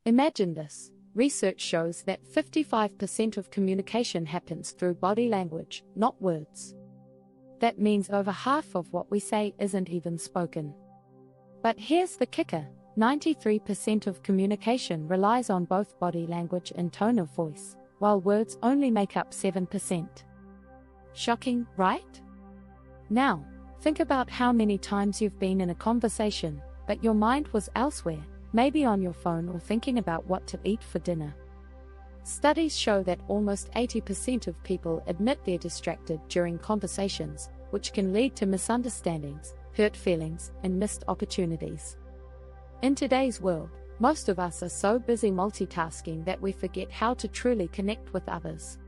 Imagine this. Research shows that 55% of communication happens through body language, not words. That means over half of what we say isn't even spoken. But here's the kicker: 93% of communication relies on both body language and tone of voice, while words only make up 7%. Shocking, right? Now, think about how many times you've been in a conversation, but your mind was elsewhere, maybe on your phone or thinking about what to eat for dinner. Studies show that almost 80% of people admit they're distracted during conversations, which can lead to misunderstandings, hurt feelings, and missed opportunities. In today's world, most of us are so busy multitasking that we forget how to truly connect with others.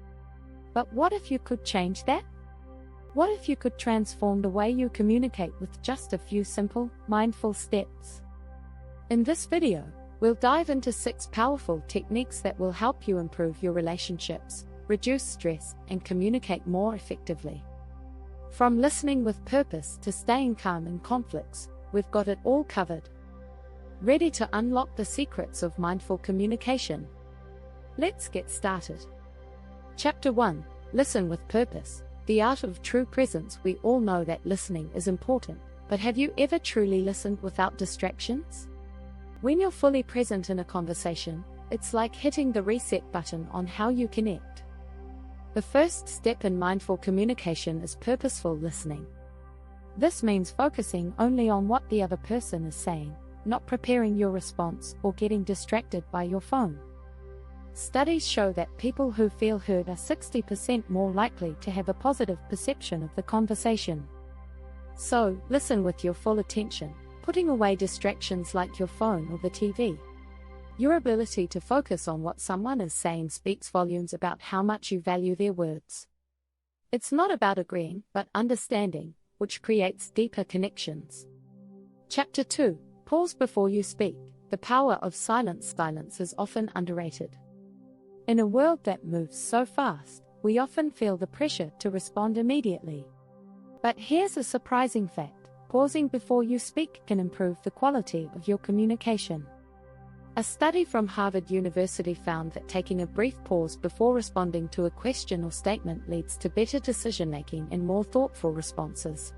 But what if you could change that? What if you could transform the way you communicate with just a few simple, mindful steps? In this video, we'll dive into 6 powerful techniques that will help you improve your relationships, reduce stress, and communicate more effectively. From listening with purpose to staying calm in conflicts, we've got it all covered. Ready to unlock the secrets of mindful communication? Let's get started. Chapter 1: Listen with Purpose. The art of true presence. We all know that listening is important, but have you ever truly listened without distractions? When you're fully present in a conversation, it's like hitting the reset button on how you connect. The first step in mindful communication is purposeful listening. This means focusing only on what the other person is saying, not preparing your response or getting distracted by your phone. Studies show that people who feel heard are 60% more likely to have a positive perception of the conversation. So, listen with your full attention, putting away distractions like your phone or the TV. Your ability to focus on what someone is saying speaks volumes about how much you value their words. It's not about agreeing, but understanding, which creates deeper connections. Chapter 2: Pause before you speak. The power of silence. Silence is often underrated. In a world that moves so fast, we often feel the pressure to respond immediately. But here's a surprising fact: pausing before you speak can improve the quality of your communication. A study from Harvard University found that taking a brief pause before responding to a question or statement leads to better decision-making and more thoughtful responses.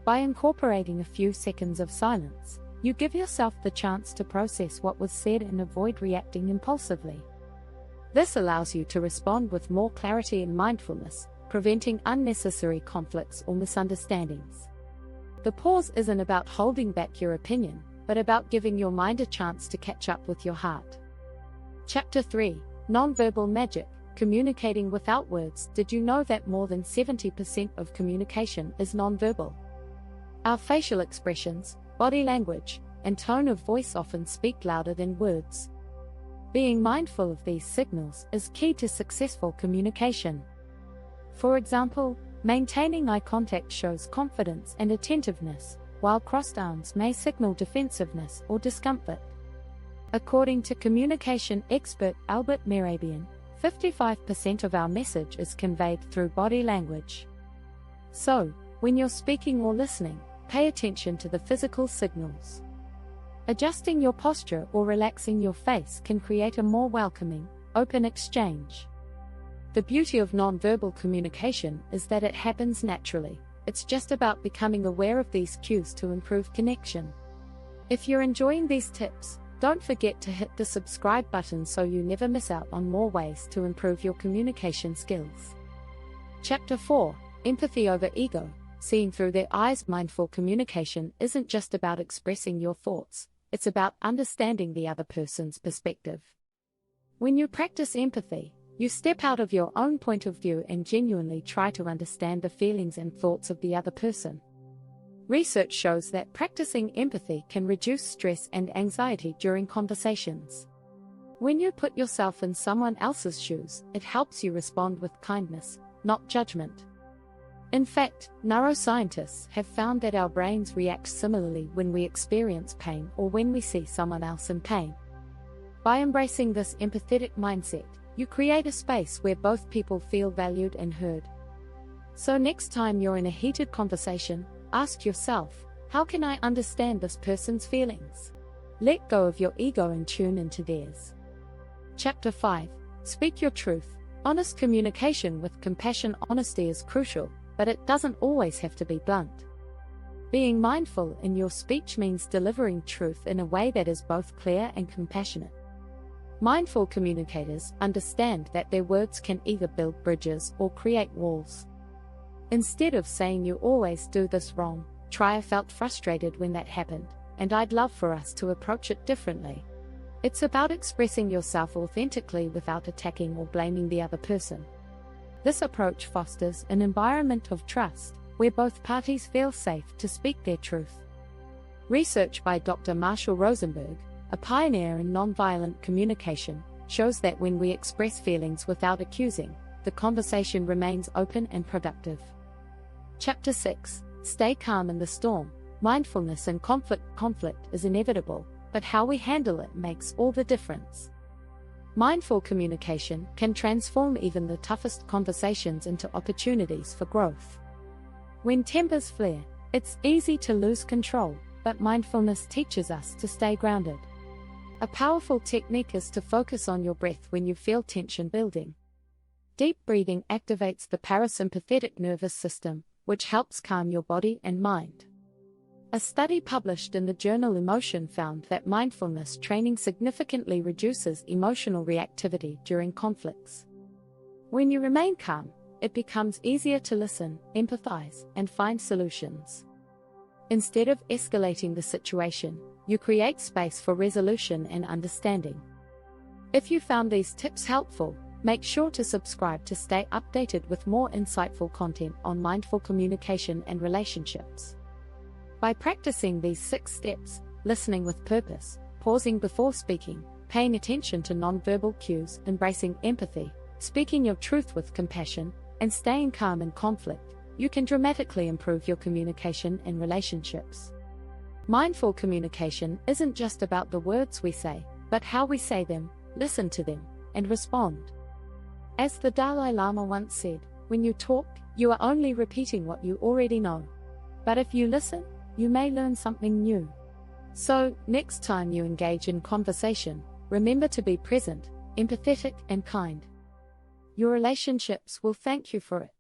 By incorporating a few seconds of silence, you give yourself the chance to process what was said and avoid reacting impulsively. This allows you to respond with more clarity and mindfulness, preventing unnecessary conflicts or misunderstandings. The pause isn't about holding back your opinion, but about giving your mind a chance to catch up with your heart. Chapter 3: Nonverbal Magic. Communicating without words. Did you know that more than 70% of communication is nonverbal? Our facial expressions, body language, and tone of voice often speak louder than words. Being mindful of these signals is key to successful communication. For example, maintaining eye contact shows confidence and attentiveness, while crossed arms may signal defensiveness or discomfort. According to communication expert Albert Mehrabian, 55% of our message is conveyed through body language. So, when you're speaking or listening, pay attention to the physical signals. Adjusting your posture or relaxing your face can create a more welcoming, open exchange. The beauty of nonverbal communication is that it happens naturally. It's just about becoming aware of these cues to improve connection. If you're enjoying these tips, don't forget to hit the subscribe button so you never miss out on more ways to improve your communication skills. Chapter 4: Empathy over Ego. Seeing through their eyes. Mindful communication isn't just about expressing your thoughts, it's about understanding the other person's perspective. When you practice empathy, you step out of your own point of view and genuinely try to understand the feelings and thoughts of the other person. Research shows that practicing empathy can reduce stress and anxiety during conversations. When you put yourself in someone else's shoes, it helps you respond with kindness, not judgment. In fact, neuroscientists have found that our brains react similarly when we experience pain or when we see someone else in pain. By embracing this empathetic mindset, you create a space where both people feel valued and heard. So next time you're in a heated conversation, ask yourself, how can I understand this person's feelings? Let go of your ego and tune into theirs. Chapter 5. Speak your truth. Honest communication with compassion. Honesty is crucial, but it doesn't always have to be blunt. Being mindful in your speech means delivering truth in a way that is both clear and compassionate. Mindful communicators understand that their words can either build bridges or create walls. Instead of saying "you always do this wrong," try "I felt frustrated when that happened, and I'd love for us to approach it differently." It's about expressing yourself authentically without attacking or blaming the other person. This approach fosters an environment of trust, where both parties feel safe to speak their truth. Research by Dr. Marshall Rosenberg, a pioneer in nonviolent communication, shows that when we express feelings without accusing, the conversation remains open and productive. Chapter 6. Stay calm in the storm. Mindfulness in conflict. Conflict is inevitable, but how we handle it makes all the difference. Mindful communication can transform even the toughest conversations into opportunities for growth. When tempers flare, it's easy to lose control, but mindfulness teaches us to stay grounded. A powerful technique is to focus on your breath when you feel tension building. Deep breathing activates the parasympathetic nervous system, which helps calm your body and mind. A study published in the journal Emotion found that mindfulness training significantly reduces emotional reactivity during conflicts. When you remain calm, it becomes easier to listen, empathize, and find solutions. Instead of escalating the situation, you create space for resolution and understanding. If you found these tips helpful, make sure to subscribe to stay updated with more insightful content on mindful communication and relationships. By practicing these 6 steps, listening with purpose, pausing before speaking, paying attention to nonverbal cues, embracing empathy, speaking your truth with compassion, and staying calm in conflict, you can dramatically improve your communication and relationships. Mindful communication isn't just about the words we say, but how we say them, listen to them, and respond. As the Dalai Lama once said, "When you talk, you are only repeating what you already know. But if you listen, you may learn something new." So, next time you engage in conversation, remember to be present, empathetic, and kind. Your relationships will thank you for it.